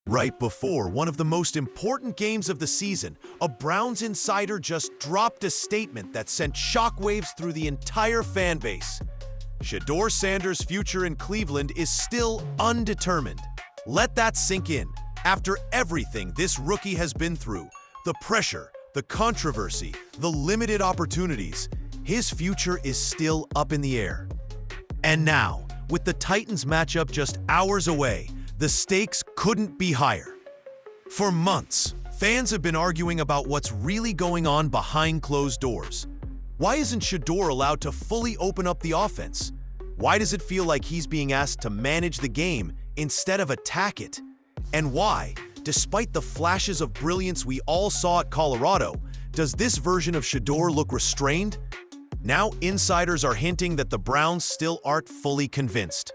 Right before one of the most important games of the season, a Browns insider just dropped a statement that sent shockwaves through the entire fan base. Shedeur Sanders' future in Cleveland is still undetermined. Let that sink in. After everything this rookie has been through, the pressure, the controversy, the limited opportunities, his future is still up in the air. And now, with the Titans matchup just hours away, the stakes couldn't be higher. For months, fans have been arguing about what's really going on behind closed doors. Why isn't Shedeur allowed to fully open up the offense? Why does it feel like he's being asked to manage the game instead of attack it? And why, despite the flashes of brilliance we all saw at Colorado, does this version of Shedeur look restrained? Now insiders are hinting that the Browns still aren't fully convinced.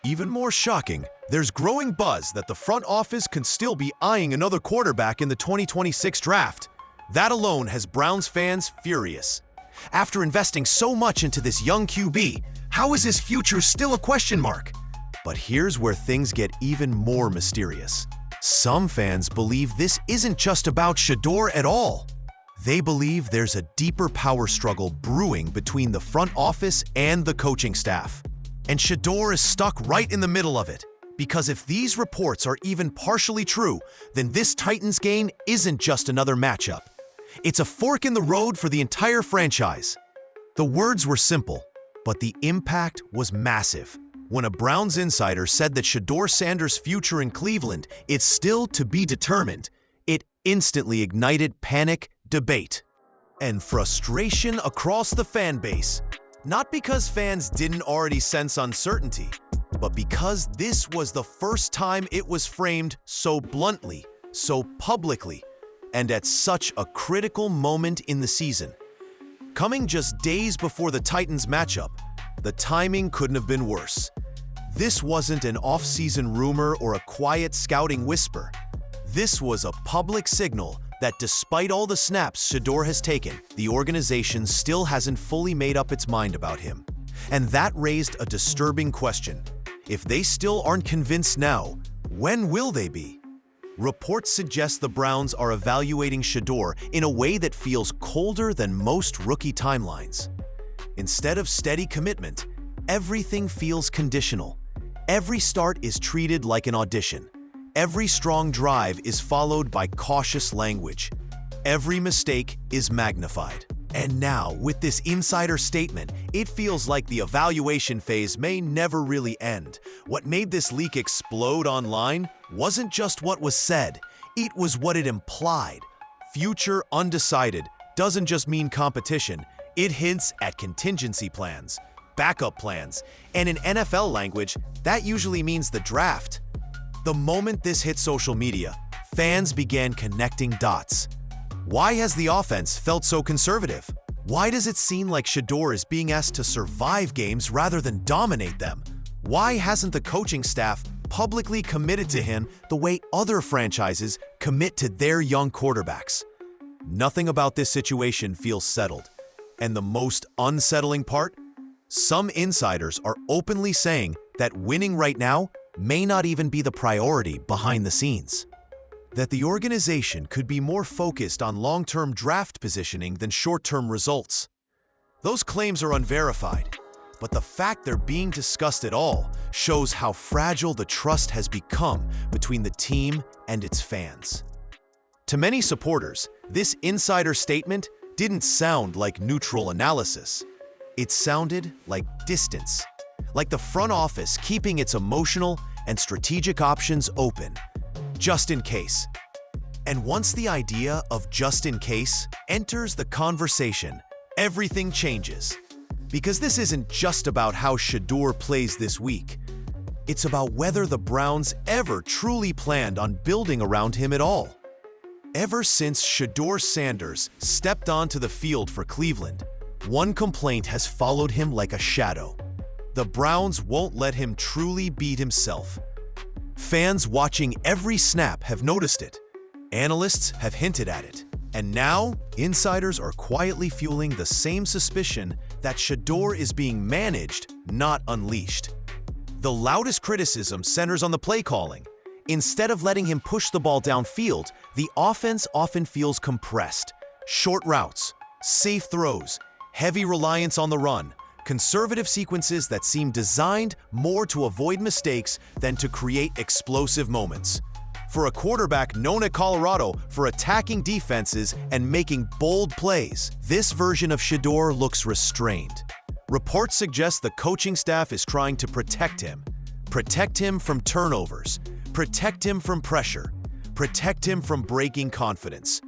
Even more shocking, there's growing buzz that the front office can still be eyeing another quarterback in the 2026 draft. That alone has Browns fans furious. After investing so much into this young QB, how is his future still a question mark? But here's where things get even more mysterious. Some fans believe this isn't just about Shedeur at all. They believe there's a deeper power struggle brewing between the front office and the coaching staff. And Shedeur is stuck right in the middle of it. Because if these reports are even partially true, then this Titans game isn't just another matchup. It's a fork in the road for the entire franchise. The words were simple, but the impact was massive. When a Browns insider said that Shedeur Sanders' future in Cleveland is still to be determined, it instantly ignited panic, debate, and frustration across the fan base. Not because fans didn't already sense uncertainty, but because this was the first time it was framed so bluntly, so publicly, and at such a critical moment in the season. Coming just days before the Titans matchup, the timing couldn't have been worse. This wasn't an off-season rumor or a quiet scouting whisper. This was a public signal that despite all the snaps Shedeur has taken, the organization still hasn't fully made up its mind about him. And that raised a disturbing question. If they still aren't convinced now, when will they be? Reports suggest the Browns are evaluating Shedeur in a way that feels colder than most rookie timelines. Instead of steady commitment, everything feels conditional. Every start is treated like an audition. Every strong drive is followed by cautious language. Every mistake is magnified. And now, with this insider statement, it feels like the evaluation phase may never really end. What made this leak explode online wasn't just what was said, it was what it implied. Future undecided doesn't just mean competition, it hints at contingency plans, backup plans, and in NFL language, that usually means the draft. The moment this hit social media, fans began connecting dots. Why has the offense felt so conservative? Why does it seem like Shedeur is being asked to survive games rather than dominate them? Why hasn't the coaching staff publicly committed to him the way other franchises commit to their young quarterbacks? Nothing about this situation feels settled. And the most unsettling part? Some insiders are openly saying that winning right now may not even be the priority behind the scenes. That the organization could be more focused on long-term draft positioning than short-term results. Those claims are unverified, but the fact they're being discussed at all shows how fragile the trust has become between the team and its fans. To many supporters, this insider statement didn't sound like neutral analysis. It sounded like distance, like the front office keeping its emotional and strategic options open, just in case. And once the idea of just in case enters the conversation, everything changes. Because this isn't just about how Shedeur plays this week. It's about whether the Browns ever truly planned on building around him at all. Ever since Shedeur Sanders stepped onto the field for Cleveland, one complaint has followed him like a shadow. The Browns won't let him truly be himself. Fans watching every snap have noticed it. Analysts have hinted at it. And now, insiders are quietly fueling the same suspicion that Shedeur is being managed, not unleashed. The loudest criticism centers on the play calling. Instead of letting him push the ball downfield, the offense often feels compressed. Short routes, safe throws, heavy reliance on the run, conservative sequences that seem designed more to avoid mistakes than to create explosive moments. For a quarterback known at Colorado for attacking defenses and making bold plays, this version of Shedeur looks restrained. Reports suggest the coaching staff is trying to protect him from turnovers, protect him from pressure, protect him from breaking confidence.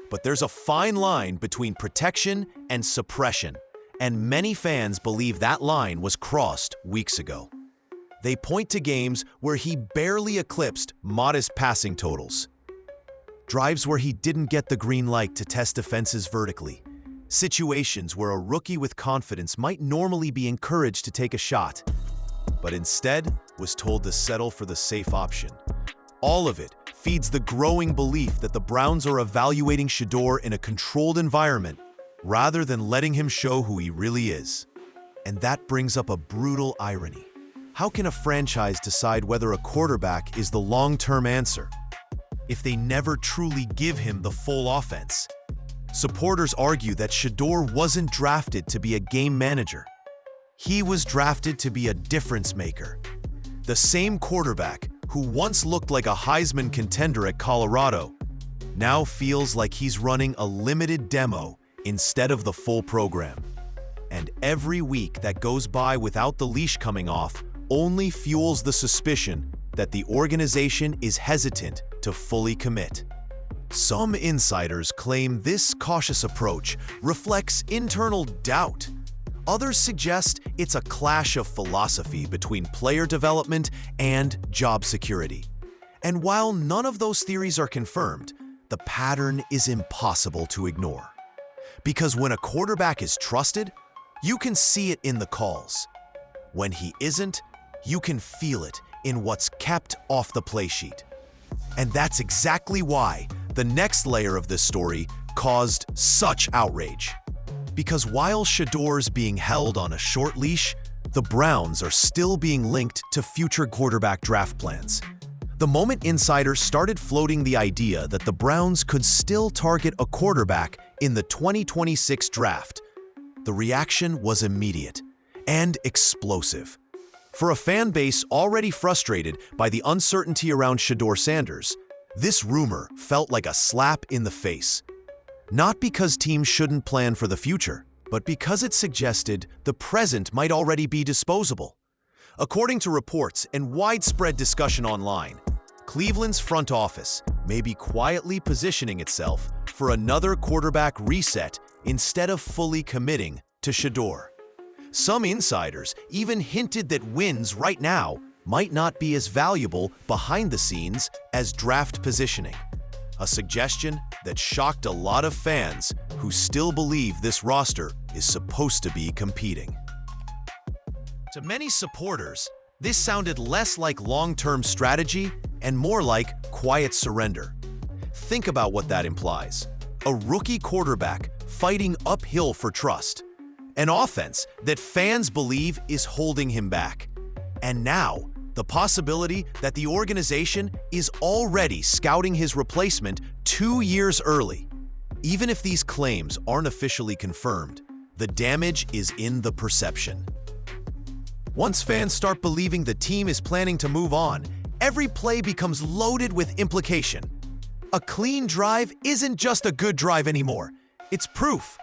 But there's a fine line between protection and suppression, and many fans believe that line was crossed weeks ago. They point to games where he barely eclipsed modest passing totals, drives where he didn't get the green light to test defenses vertically, situations where a rookie with confidence might normally be encouraged to take a shot, but instead was told to settle for the safe option. All of it feeds the growing belief that the Browns are evaluating Shedeur in a controlled environment rather than letting him show who he really is. And that brings up a brutal irony. How can a franchise decide whether a quarterback is the long-term answer if they never truly give him the full offense? Supporters argue that Shedeur wasn't drafted to be a game manager. He was drafted to be a difference maker. The same quarterback who once looked like a Heisman contender at Colorado now feels like he's running a limited demo instead of the full program. And every week that goes by without the leash coming off only fuels the suspicion that the organization is hesitant to fully commit. Some insiders claim this cautious approach reflects internal doubt. Others suggest it's a clash of philosophy between player development and job security. And while none of those theories are confirmed, the pattern is impossible to ignore. Because when a quarterback is trusted, you can see it in the calls. When he isn't, you can feel it in what's kept off the play sheet. And that's exactly why the next layer of this story caused such outrage. Because while Shedeur's being held on a short leash, the Browns are still being linked to future quarterback draft plans. The moment insiders started floating the idea that the Browns could still target a quarterback in the 2026 draft, the reaction was immediate and explosive. For a fan base already frustrated by the uncertainty around Shedeur Sanders, this rumor felt like a slap in the face. Not because teams shouldn't plan for the future, but because it suggested the present might already be disposable. According to reports and widespread discussion online, Cleveland's front office may be quietly positioning itself for another quarterback reset instead of fully committing to Shedeur. Some insiders even hinted that wins right now might not be as valuable behind the scenes as draft positioning, a suggestion that shocked a lot of fans who still believe this roster is supposed to be competing. To many supporters, this sounded less like long-term strategy and more like quiet surrender. Think about what that implies. A rookie quarterback fighting uphill for trust. An offense that fans believe is holding him back. And now, the possibility that the organization is already scouting his replacement 2 years early. Even if these claims aren't officially confirmed, the damage is in the perception. Once fans start believing the team is planning to move on, every play becomes loaded with implication. A clean drive isn't just a good drive anymore. It's proof.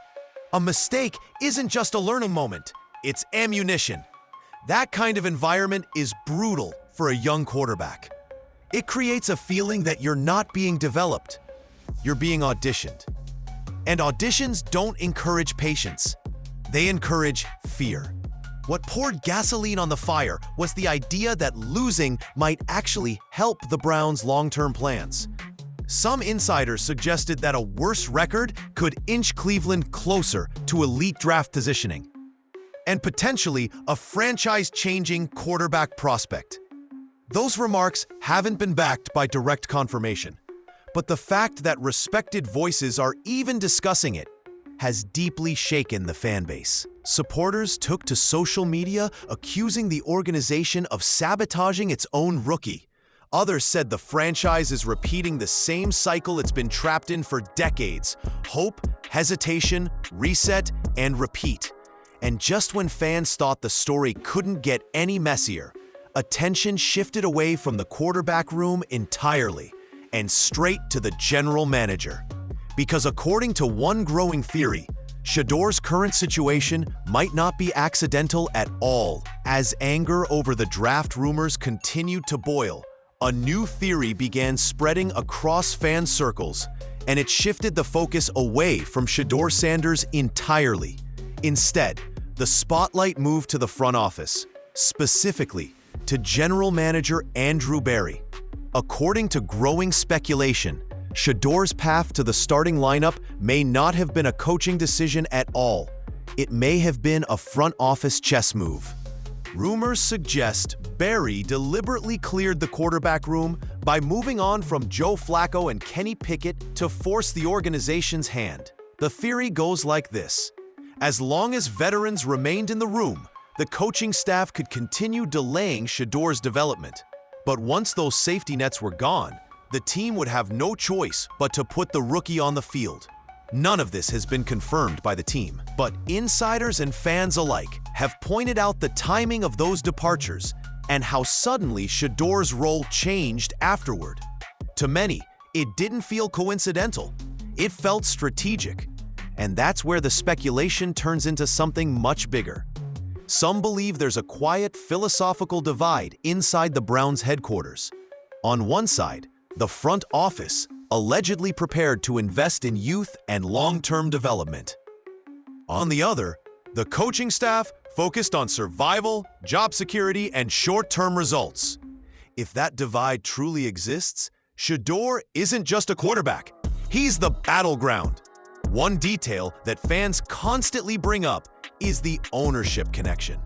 A mistake isn't just a learning moment. It's ammunition. That kind of environment is brutal for a young quarterback. It creates a feeling that you're not being developed. You're being auditioned. And auditions don't encourage patience. They encourage fear. What poured gasoline on the fire was the idea that losing might actually help the Browns' long-term plans. Some insiders suggested that a worse record could inch Cleveland closer to elite draft positioning, and potentially a franchise-changing quarterback prospect. Those remarks haven't been backed by direct confirmation, but the fact that respected voices are even discussing it has deeply shaken the fan base. Supporters took to social media accusing the organization of sabotaging its own rookie. Others said the franchise is repeating the same cycle it's been trapped in for decades: hope, hesitation, reset, and repeat. And just when fans thought the story couldn't get any messier, attention shifted away from the quarterback room entirely and straight to the general manager. Because according to one growing theory, Shedeur's current situation might not be accidental at all. As anger over the draft rumors continued to boil, a new theory began spreading across fan circles, and it shifted the focus away from Shedeur Sanders entirely. Instead, the spotlight moved to the front office, specifically to General Manager Andrew Berry. According to growing speculation, Shedeur's path to the starting lineup may not have been a coaching decision at all. It may have been a front office chess move. Rumors suggest Berry deliberately cleared the quarterback room by moving on from Joe Flacco and Kenny Pickett to force the organization's hand. The theory goes like this: as long as veterans remained in the room, the coaching staff could continue delaying Shedeur's development. But once those safety nets were gone, the team would have no choice but to put the rookie on the field. None of this has been confirmed by the team, but insiders and fans alike have pointed out the timing of those departures and how suddenly Shedeur's role changed afterward. To many, it didn't feel coincidental. It felt strategic. And that's where the speculation turns into something much bigger. Some believe there's a quiet philosophical divide inside the Browns' headquarters. On one side, the front office, allegedly prepared to invest in youth and long-term development. On the other, the coaching staff focused on survival, job security, and short-term results. If that divide truly exists, Shedeur isn't just a quarterback. He's the battleground. One detail that fans constantly bring up is the ownership connection.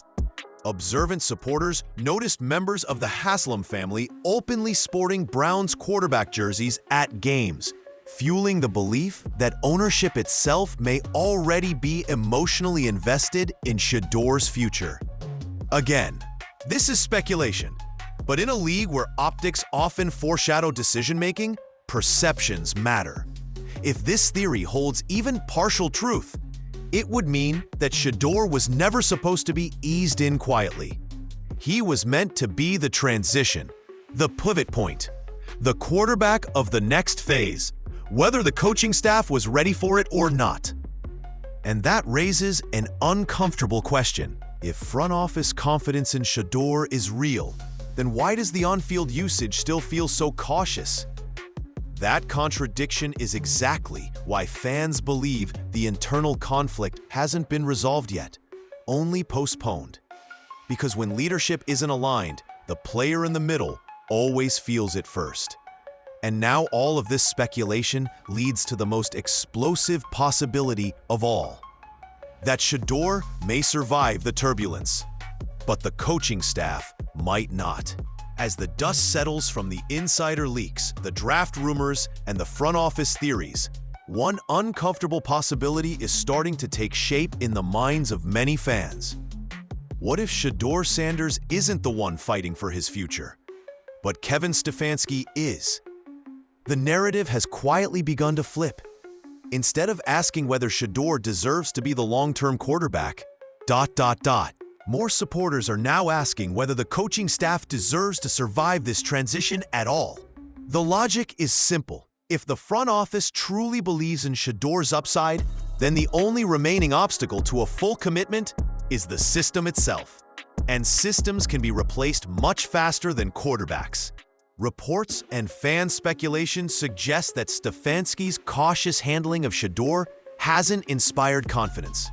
Observant supporters noticed members of the Haslam family openly sporting Browns quarterback jerseys at games, fueling the belief that ownership itself may already be emotionally invested in Shedeur's future. Again, this is speculation, but in a league where optics often foreshadow decision-making, perceptions matter. If this theory holds even partial truth, it would mean that Shedeur was never supposed to be eased in quietly. He was meant to be the transition, the pivot point, the quarterback of the next phase, whether the coaching staff was ready for it or not. And that raises an uncomfortable question. If front office confidence in Shedeur is real, then why does the on-field usage still feel so cautious? That contradiction is exactly why fans believe the internal conflict hasn't been resolved yet, only postponed. Because when leadership isn't aligned, the player in the middle always feels it first. And now all of this speculation leads to the most explosive possibility of all: that Shedeur may survive the turbulence, but the coaching staff might not. As the dust settles from the insider leaks, the draft rumors, and the front office theories, one uncomfortable possibility is starting to take shape in the minds of many fans. What if Shedeur Sanders isn't the one fighting for his future, but Kevin Stefanski is? The narrative has quietly begun to flip. Instead of asking whether Shedeur deserves to be the long-term quarterback, more supporters are now asking whether the coaching staff deserves to survive this transition at all. The logic is simple. If the front office truly believes in Shedeur's upside, then the only remaining obstacle to a full commitment is the system itself. And systems can be replaced much faster than quarterbacks. Reports and fan speculation suggest that Stefanski's cautious handling of Shedeur hasn't inspired confidence.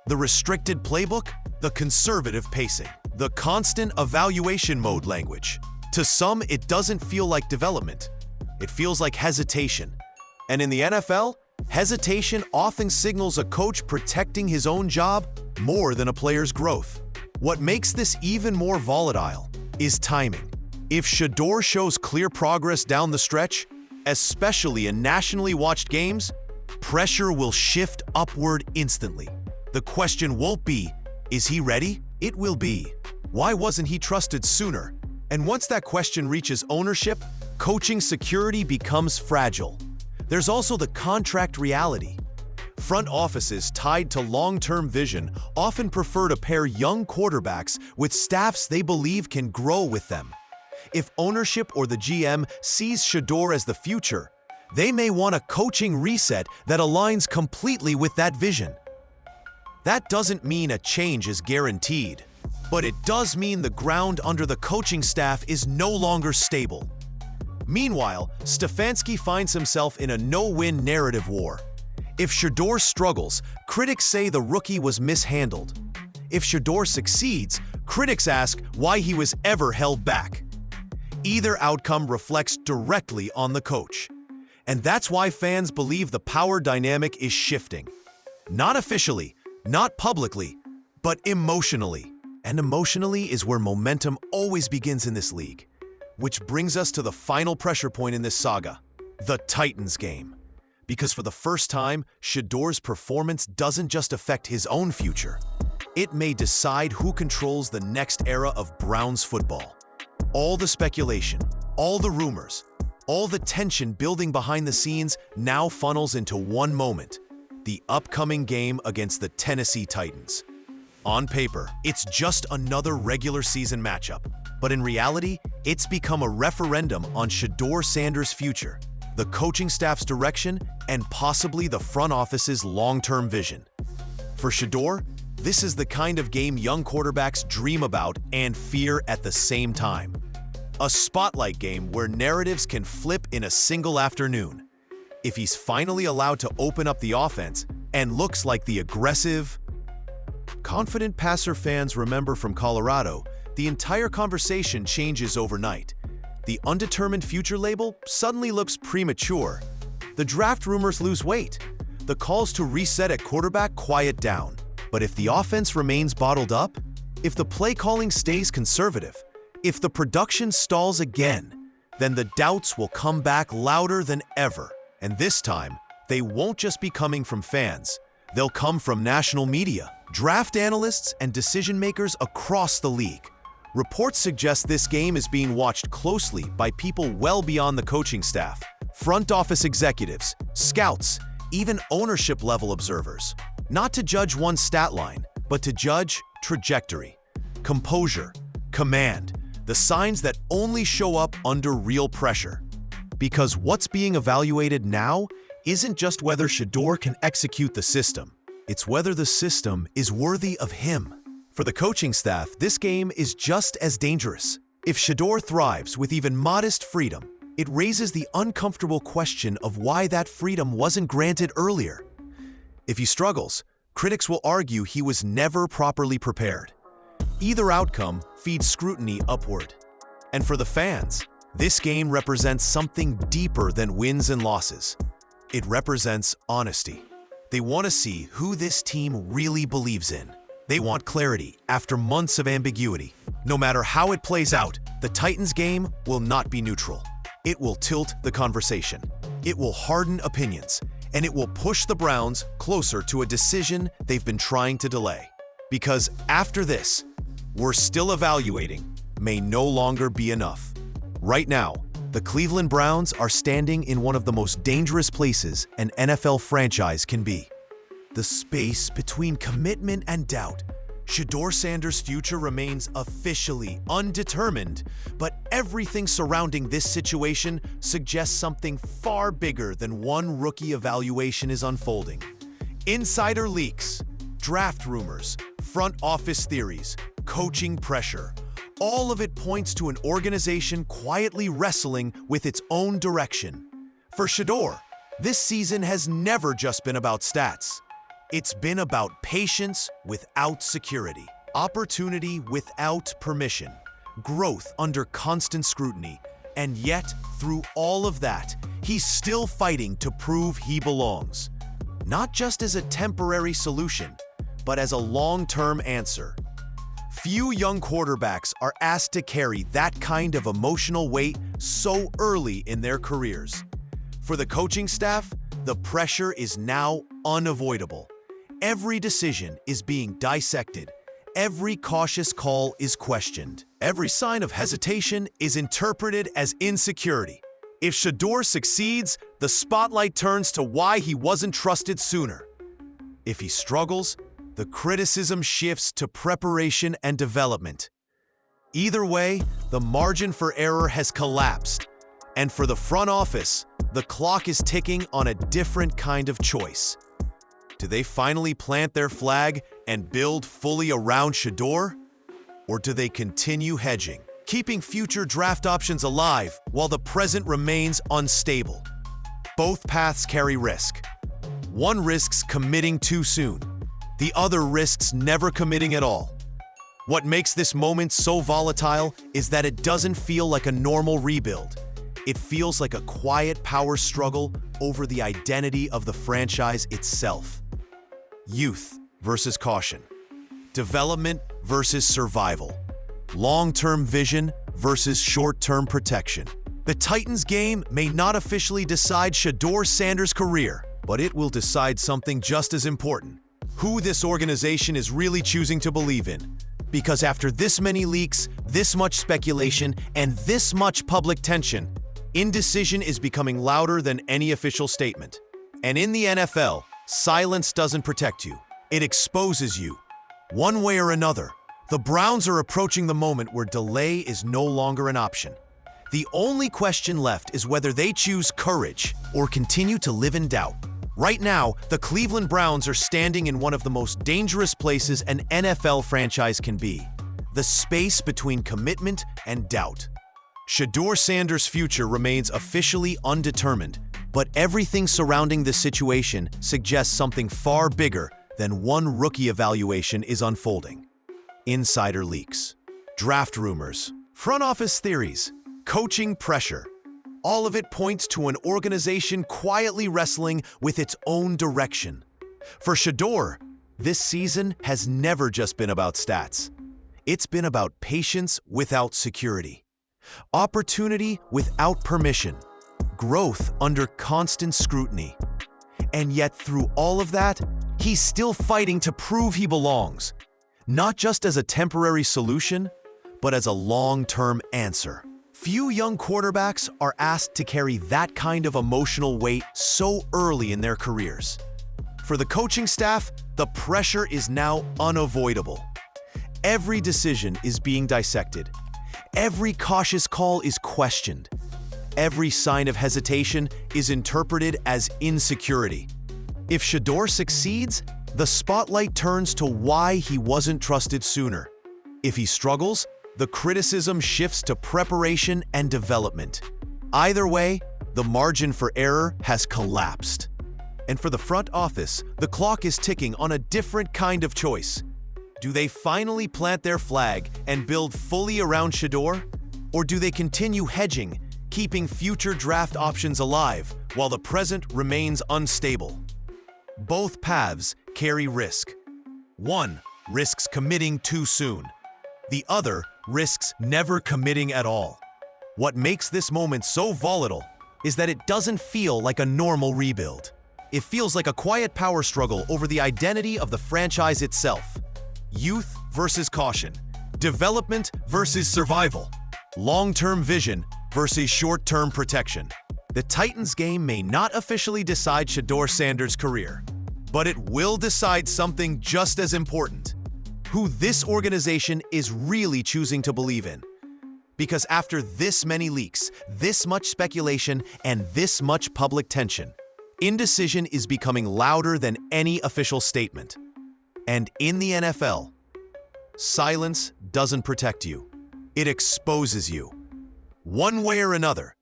The restricted playbook, the conservative pacing, the constant evaluation mode language. To some, it doesn't feel like development. It feels like hesitation. And in the NFL, hesitation often signals a coach protecting his own job more than a player's growth. What makes this even more volatile is timing. If Shedeur shows clear progress down the stretch, especially in nationally watched games, pressure will shift upward instantly. The question won't be, is he ready? It will be, why wasn't he trusted sooner? And once that question reaches ownership, coaching security becomes fragile. There's also the contract reality. Front offices tied to long-term vision often prefer to pair young quarterbacks with staffs they believe can grow with them. If ownership or the GM sees Shedeur as the future, they may want a coaching reset that aligns completely with that vision. That doesn't mean a change is guaranteed, but it does mean the ground under the coaching staff is no longer stable. Meanwhile, Stefanski finds himself in a no-win narrative war. If Shedeur struggles, critics say the rookie was mishandled. If Shedeur succeeds, critics ask why he was ever held back. Either outcome reflects directly on the coach. And that's why fans believe the power dynamic is shifting. Not officially, not publicly, but emotionally. And emotionally is where momentum always begins in this league. Which brings us to the final pressure point in this saga, the Titans game. Because for the first time, Shedeur's performance doesn't just affect his own future. It may decide who controls the next era of Browns football. All the speculation, all the rumors, all the tension building behind the scenes now funnels into one moment, the upcoming game against the Tennessee Titans. On paper, it's just another regular season matchup, but in reality, it's become a referendum on Shedeur Sanders' future, the coaching staff's direction, and possibly the front office's long-term vision. For Shedeur, this is the kind of game young quarterbacks dream about and fear at the same time. A spotlight game where narratives can flip in a single afternoon. If he's finally allowed to open up the offense and looks like the aggressive, confident passer fans remember from Colorado, the entire conversation changes overnight. The undetermined future label suddenly looks premature. The draft rumors lose weight. The calls to reset at quarterback quiet down. But if the offense remains bottled up, if the play calling stays conservative, if the production stalls again, then the doubts will come back louder than ever. And this time, they won't just be coming from fans. They'll come from national media, draft analysts, and decision-makers across the league. Reports suggest this game is being watched closely by people well beyond the coaching staff, front office executives, scouts, even ownership-level observers. Not to judge one stat line, but to judge trajectory, composure, command, the signs that only show up under real pressure. Because what's being evaluated now isn't just whether Shedeur can execute the system, it's whether the system is worthy of him. For the coaching staff, this game is just as dangerous. If Shedeur thrives with even modest freedom, it raises the uncomfortable question of why that freedom wasn't granted earlier. If he struggles, critics will argue he was never properly prepared. Either outcome feeds scrutiny upward. And for the fans, this game represents something deeper than wins and losses. It represents honesty. They want to see who this team really believes in. They want clarity after months of ambiguity. No matter how it plays out, the Titans game will not be neutral. It will tilt the conversation. It will harden opinions, and it will push the Browns closer to a decision they've been trying to delay. Because after this, we're still evaluating may no longer be enough. Right now, the Cleveland Browns are standing in one of the most dangerous places an NFL franchise can be. The space between commitment and doubt. Shedeur Sanders' future remains officially undetermined, but everything surrounding this situation suggests something far bigger than one rookie evaluation is unfolding. Insider leaks, draft rumors, front office theories, coaching pressure. All of it points to an organization quietly wrestling with its own direction. For Shedeur, this season has never just been about stats. It's been about patience without security, opportunity without permission, growth under constant scrutiny, and yet, through all of that, he's still fighting to prove he belongs. Not just as a temporary solution, but as a long-term answer. Few young quarterbacks are asked to carry that kind of emotional weight so early in their careers. For the coaching staff, the pressure is now unavoidable. Every decision is being dissected. Every cautious call is questioned. Every sign of hesitation is interpreted as insecurity. If Shedeur succeeds, the spotlight turns to why he wasn't trusted sooner. If he struggles, the criticism shifts to preparation and development. Either way, the margin for error has collapsed. And for the front office, the clock is ticking on a different kind of choice. Do they finally plant their flag and build fully around Shedeur? Or do they continue hedging, keeping future draft options alive while the present remains unstable? Both paths carry risk. One risks committing too soon. The other risks never committing at all. What makes this moment so volatile is that it doesn't feel like a normal rebuild. It feels like a quiet power struggle over the identity of the franchise itself. Youth versus caution. Development versus survival. Long-term vision versus short-term protection. The Titans game may not officially decide Shedeur Sanders' career, but it will decide something just as important: who this organization is really choosing to believe in. Because after this many leaks, this much speculation, and this much public tension, indecision is becoming louder than any official statement. And in the NFL, silence doesn't protect you. It exposes you. One way or another, the Browns are approaching the moment where delay is no longer an option. The only question left is whether they choose courage or continue to live in doubt. Right now, the Cleveland Browns are standing in one of the most dangerous places an NFL franchise can be: the space between commitment and doubt. Shedeur Sanders' future remains officially undetermined, but everything surrounding this situation suggests something far bigger than one rookie evaluation is unfolding. Insider leaks, draft rumors, front office theories, coaching pressure. All of it points to an organization quietly wrestling with its own direction. For Shedeur, this season has never just been about stats. It's been about patience without security, opportunity without permission, growth under constant scrutiny. And yet through all of that, he's still fighting to prove he belongs, not just as a temporary solution, but as a long-term answer. Few young quarterbacks are asked to carry that kind of emotional weight so early in their careers. For the coaching staff, the pressure is now unavoidable. Every decision is being dissected. Every cautious call is questioned. Every sign of hesitation is interpreted as insecurity. If Shedeur succeeds, the spotlight turns to why he wasn't trusted sooner. If he struggles, the criticism shifts to preparation and development. Either way, the margin for error has collapsed. And for the front office, the clock is ticking on a different kind of choice. Do they finally plant their flag and build fully around Shedeur? Or do they continue hedging, keeping future draft options alive while the present remains unstable? Both paths carry risk. One risks committing too soon. The other risks never committing at all. What makes this moment so volatile is that it doesn't feel like a normal rebuild. It feels like a quiet power struggle over the identity of the franchise itself. Youth versus caution. Development versus survival. Long-term vision versus short-term protection. The Titans game may not officially decide Shedeur Sanders' career, but it will decide something just as important: who this organization is really choosing to believe in. Because after this many leaks, this much speculation, and this much public tension, indecision is becoming louder than any official statement. And in the NFL, silence doesn't protect you. It exposes you. One way or another,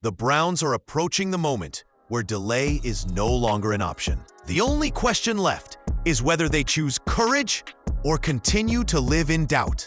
the Browns are approaching the moment where delay is no longer an option. The only question left is whether they choose courage or continue to live in doubt.